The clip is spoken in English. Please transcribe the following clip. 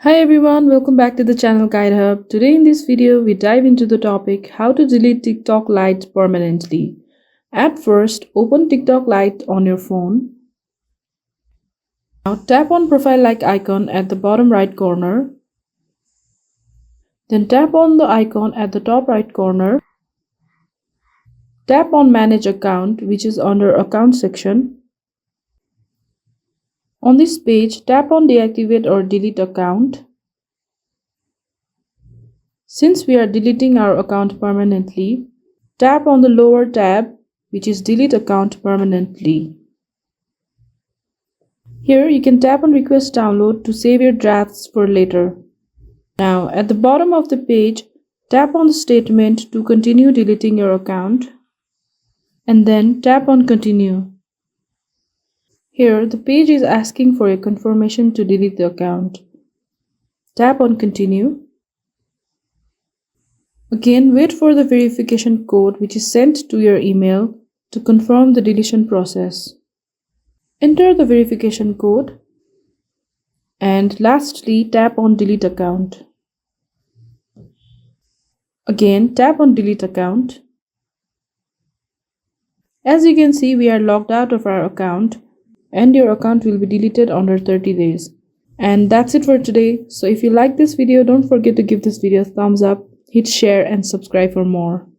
Hi everyone, welcome back to the channel Guide Hub. Today in this video, we dive into the topic how to delete TikTok Lite permanently. At first, open TikTok Lite on your phone. Now tap on profile like icon at the bottom right corner. Then tap on the icon at the top right corner. Tap on manage account, which is under account section. On this page, tap on deactivate or delete account. Since we are deleting our account permanently, tap on the lower tab, which is delete account permanently. Here you can tap on request download to save your drafts for later. Now at the bottom of the page, tap on the statement to continue deleting your account and then tap on continue. Here the page is asking for a confirmation to delete the account. Tap on continue. Again, wait for the verification code which is sent to your email to confirm the deletion process. Enter the verification code and lastly tap on delete account. Again, tap on delete account. As you can see, we are logged out of our account and your account will be deleted under 30 days. And that's it for today. So if you like this video, don't forget to give this video a thumbs up, hit share and subscribe for more.